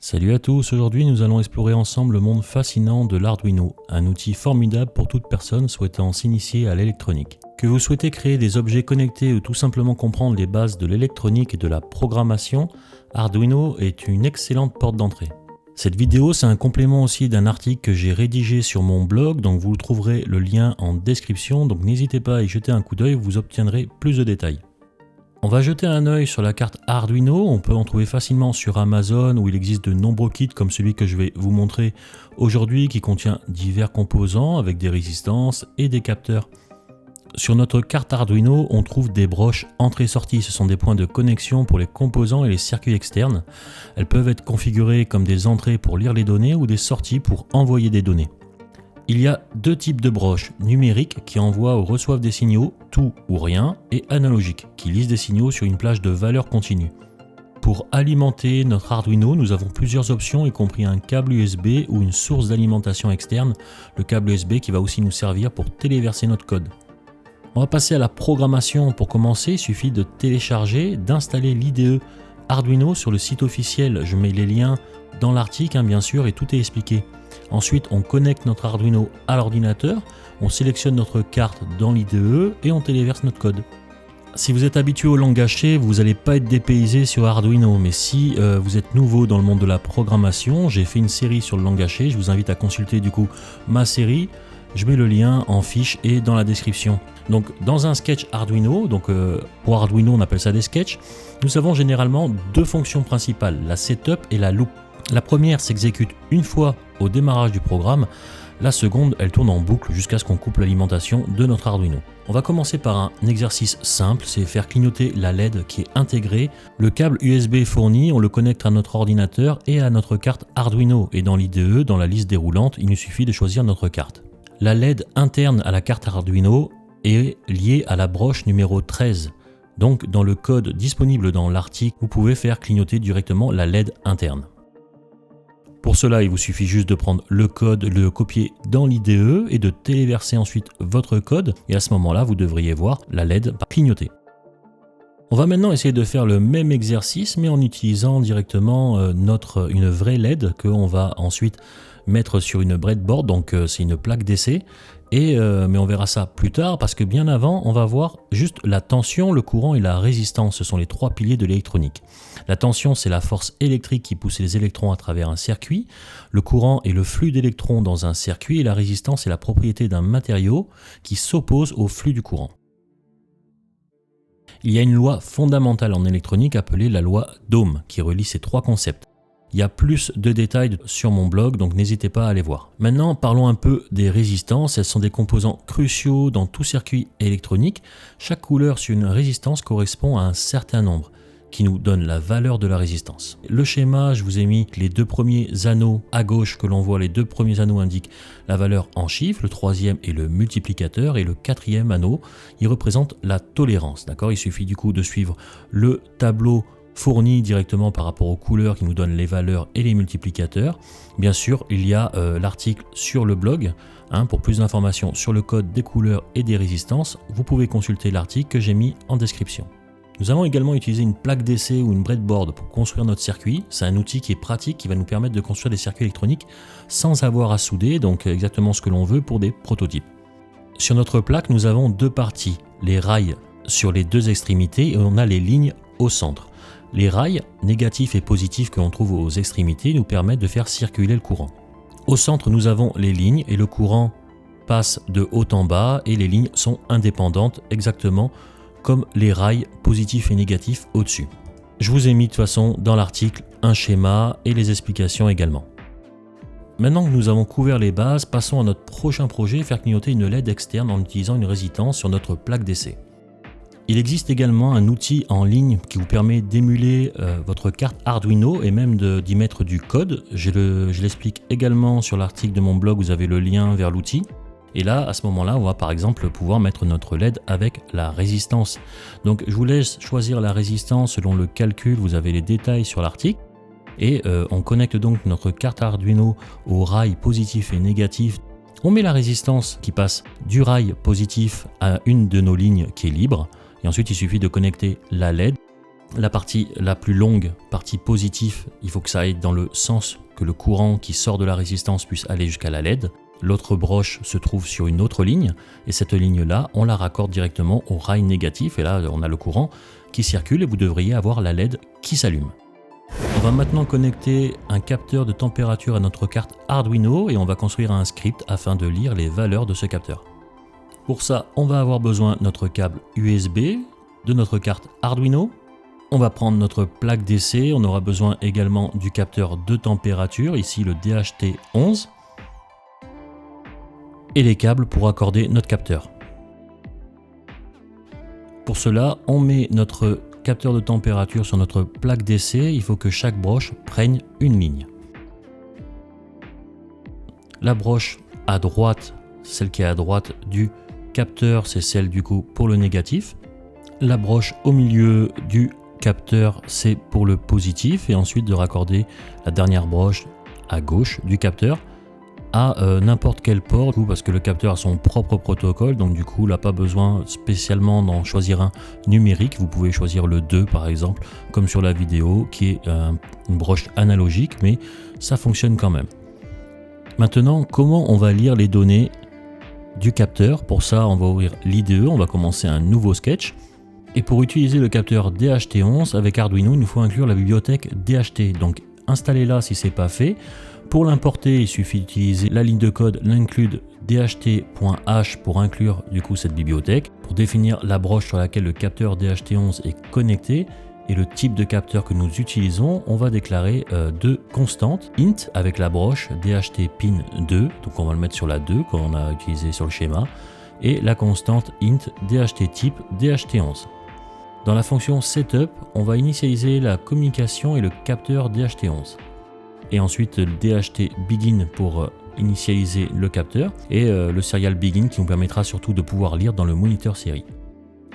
Salut à tous, aujourd'hui nous allons explorer ensemble le monde fascinant de l'Arduino, un outil formidable pour toute personne souhaitant s'initier à l'électronique. Que vous souhaitez créer des objets connectés ou tout simplement comprendre les bases de l'électronique et de la programmation, Arduino est une excellente porte d'entrée. Cette vidéo c'est un complément aussi d'un article que j'ai rédigé sur mon blog, donc vous trouverez le lien en description, donc n'hésitez pas à y jeter un coup d'œil, vous obtiendrez plus de détails. On va jeter un œil sur la carte Arduino, on peut en trouver facilement sur Amazon où il existe de nombreux kits comme celui que je vais vous montrer aujourd'hui qui contient divers composants avec des résistances et des capteurs. Sur notre carte Arduino, on trouve des broches entrée-sortie, ce sont des points de connexion pour les composants et les circuits externes. Elles peuvent être configurées comme des entrées pour lire les données ou des sorties pour envoyer des données. Il y a deux types de broches, numériques qui envoient ou reçoivent des signaux, tout ou rien, et analogiques qui lisent des signaux sur une plage de valeurs continues. Pour alimenter notre Arduino, nous avons plusieurs options, y compris un câble USB ou une source d'alimentation externe, le câble USB qui va aussi nous servir pour téléverser notre code. On va passer à la programmation. Pour commencer, il suffit de télécharger, d'installer l'IDE Arduino sur le site officiel. Je mets les liens dans l'article, bien sûr, et tout est expliqué. Ensuite, on connecte notre Arduino à l'ordinateur, on sélectionne notre carte dans l'IDE et on téléverse notre code. Si vous êtes habitué au langage C, vous n'allez pas être dépaysé sur Arduino, mais si vous êtes nouveau dans le monde de la programmation, j'ai fait une série sur le langage C, je vous invite à consulter du coup ma série, je mets le lien en fiche et dans la description. Donc dans un sketch Arduino, pour Arduino on appelle ça des sketchs, nous avons généralement deux fonctions principales, la setup et la loop. La première s'exécute une fois au démarrage du programme, la seconde elle tourne en boucle jusqu'à ce qu'on coupe l'alimentation de notre Arduino. On va commencer par un exercice simple, c'est faire clignoter la LED qui est intégrée. Le câble USB fourni, on le connecte à notre ordinateur et à notre carte Arduino. Et dans l'IDE, dans la liste déroulante, il nous suffit de choisir notre carte. La LED interne à la carte Arduino est liée à la broche numéro 13. Donc dans le code disponible dans l'article, vous pouvez faire clignoter directement la LED interne. Pour cela, il vous suffit juste de prendre le code, le copier dans l'IDE et de téléverser ensuite votre code. Et à ce moment-là, vous devriez voir la LED clignoter. On va maintenant essayer de faire le même exercice, mais en utilisant directement une vraie LED qu'on va ensuite mettre sur une breadboard, donc c'est une plaque d'essai. Mais on verra ça plus tard parce que bien avant, on va voir juste la tension, le courant et la résistance. Ce sont les trois piliers de l'électronique. La tension, c'est la force électrique qui pousse les électrons à travers un circuit. Le courant est le flux d'électrons dans un circuit et la résistance est la propriété d'un matériau qui s'oppose au flux du courant. Il y a une loi fondamentale en électronique appelée la loi d'Ohm qui relie ces trois concepts. Il y a plus de détails sur mon blog, donc n'hésitez pas à aller voir. Maintenant, parlons un peu des résistances. Elles sont des composants cruciaux dans tout circuit électronique. Chaque couleur sur une résistance correspond à un certain nombre qui nous donne la valeur de la résistance. Le schéma, je vous ai mis les deux premiers anneaux à gauche que l'on voit. Les deux premiers anneaux indiquent la valeur en chiffres. Le troisième est le multiplicateur et le quatrième anneau, il représente la tolérance. D'accord ? Il suffit du coup de suivre le tableau fourni directement par rapport aux couleurs qui nous donnent les valeurs et les multiplicateurs. Bien sûr, il y a l'article sur le blog. Pour plus d'informations sur le code des couleurs et des résistances, vous pouvez consulter l'article que j'ai mis en description. Nous allons également utiliser une plaque d'essai ou une breadboard pour construire notre circuit. C'est un outil qui est pratique, qui va nous permettre de construire des circuits électroniques sans avoir à souder, donc exactement ce que l'on veut pour des prototypes. Sur notre plaque, nous avons deux parties, les rails sur les deux extrémités et on a les lignes au centre. Les rails négatifs et positifs que l'on trouve aux extrémités nous permettent de faire circuler le courant. Au centre, nous avons les lignes et le courant passe de haut en bas et les lignes sont indépendantes exactement comme les rails positifs et négatifs au-dessus. Je vous ai mis de toute façon dans l'article un schéma et les explications également. Maintenant que nous avons couvert les bases, passons à notre prochain projet, faire clignoter une LED externe en utilisant une résistance sur notre plaque d'essai. Il existe également un outil en ligne qui vous permet d'émuler votre carte Arduino et même d'y mettre du code. Je l'explique également sur l'article de mon blog, vous avez le lien vers l'outil. Et là, à ce moment-là, on va par exemple pouvoir mettre notre LED avec la résistance. Donc je vous laisse choisir la résistance selon le calcul, vous avez les détails sur l'article. Et on connecte donc notre carte Arduino au rail positif et négatif. On met la résistance qui passe du rail positif à une de nos lignes qui est libre. Et ensuite, il suffit de connecter la LED. La partie la plus longue, partie positive, il faut que ça aille dans le sens que le courant qui sort de la résistance puisse aller jusqu'à la LED. L'autre broche se trouve sur une autre ligne et cette ligne-là, on la raccorde directement au rail négatif et là on a le courant qui circule et vous devriez avoir la LED qui s'allume. On va maintenant connecter un capteur de température à notre carte Arduino et on va construire un script afin de lire les valeurs de ce capteur. Pour ça, on va avoir besoin de notre câble USB, de notre carte Arduino. On va prendre notre plaque d'essai, on aura besoin également du capteur de température, ici le DHT11. Et les câbles pour accorder notre capteur. Pour cela, on met notre capteur de température sur notre plaque d'essai. Il faut que chaque broche prenne une ligne. La broche à droite, celle qui est à droite du capteur, c'est celle du coup pour le négatif. La broche au milieu du capteur, c'est pour le positif. Et ensuite de raccorder la dernière broche à gauche du capteur à n'importe quel port, parce que le capteur a son propre protocole, donc du coup, il n'a pas besoin spécialement d'en choisir un numérique. Vous pouvez choisir le 2 par exemple, comme sur la vidéo, qui est une broche analogique, mais ça fonctionne quand même. Maintenant, comment on va lire les données du capteur? Pour ça, on va ouvrir l'IDE, on va commencer un nouveau sketch. Et pour utiliser le capteur DHT11 avec Arduino, il nous faut inclure la bibliothèque DHT. Donc installez-la si ce n'est pas fait. Pour l'importer, il suffit d'utiliser la ligne de code l'include dht.h pour inclure du coup cette bibliothèque. Pour définir la broche sur laquelle le capteur DHT11 est connecté et le type de capteur que nous utilisons, on va déclarer deux constantes int avec la broche DHT-pin2, donc on va le mettre sur la 2 comme on a utilisé sur le schéma, et la constante int DHT-type DHT11. Dans la fonction setup, on va initialiser la communication et le capteur DHT11. Et ensuite le DHT begin pour initialiser le capteur et le serial begin qui nous permettra surtout de pouvoir lire dans le moniteur série.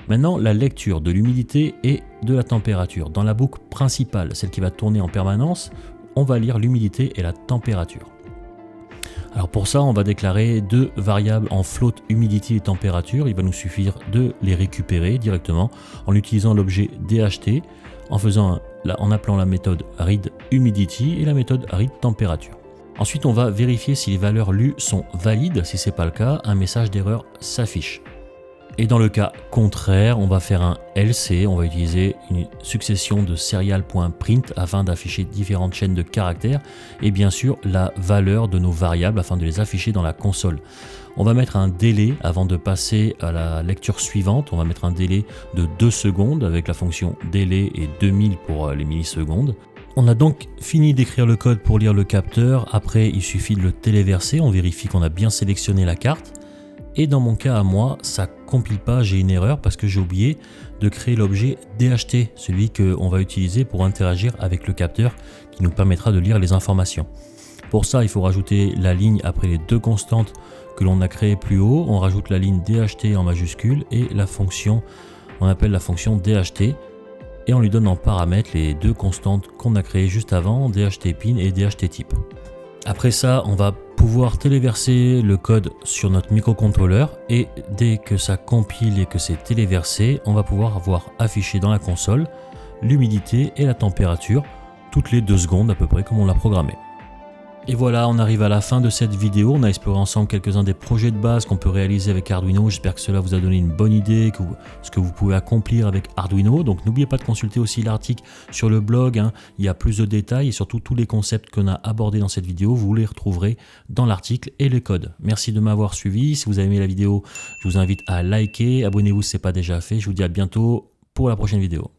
Maintenant, la lecture de l'humidité et de la température. Dans la boucle principale, celle qui va tourner en permanence, on va lire l'humidité et la température. Alors pour ça, on va déclarer deux variables en float humidity et température. Il va nous suffire de les récupérer directement en utilisant l'objet DHT, en appelant la méthode readHumidity et la méthode readTemperature. Ensuite, on va vérifier si les valeurs lues sont valides. Si ce n'est pas le cas, un message d'erreur s'affiche. Et dans le cas contraire, on va faire un LC, on va utiliser une succession de serial.print afin d'afficher différentes chaînes de caractères et bien sûr la valeur de nos variables afin de les afficher dans la console. On va mettre un délai avant de passer à la lecture suivante, on va mettre un délai de 2 secondes avec la fonction délai et 2000 pour les millisecondes. On a donc fini d'écrire le code pour lire le capteur, après il suffit de le téléverser, on vérifie qu'on a bien sélectionné la carte. Et dans mon cas à moi, ça compile pas, j'ai une erreur parce que j'ai oublié de créer l'objet DHT, celui qu'on va utiliser pour interagir avec le capteur qui nous permettra de lire les informations. Pour ça, il faut rajouter la ligne après les deux constantes que l'on a créées plus haut. On rajoute la ligne DHT en majuscule et la fonction, on appelle la fonction DHT. Et on lui donne en paramètre les deux constantes qu'on a créées juste avant, DHT-pin et DHT-type. Après ça, on va pouvoir téléverser le code sur notre microcontrôleur et dès que ça compile et que c'est téléversé, on va pouvoir voir affiché dans la console l'humidité et la température toutes les 2 secondes à peu près comme on l'a programmé. Et voilà, on arrive à la fin de cette vidéo. On a exploré ensemble quelques-uns des projets de base qu'on peut réaliser avec Arduino. J'espère que cela vous a donné une bonne idée, ce que vous pouvez accomplir avec Arduino. Donc n'oubliez pas de consulter aussi l'article sur le blog. Il y a plus de détails et surtout tous les concepts qu'on a abordés dans cette vidéo, vous les retrouverez dans l'article et les codes. Merci de m'avoir suivi. Si vous avez aimé la vidéo, je vous invite à liker. Abonnez-vous si ce n'est pas déjà fait. Je vous dis à bientôt pour la prochaine vidéo.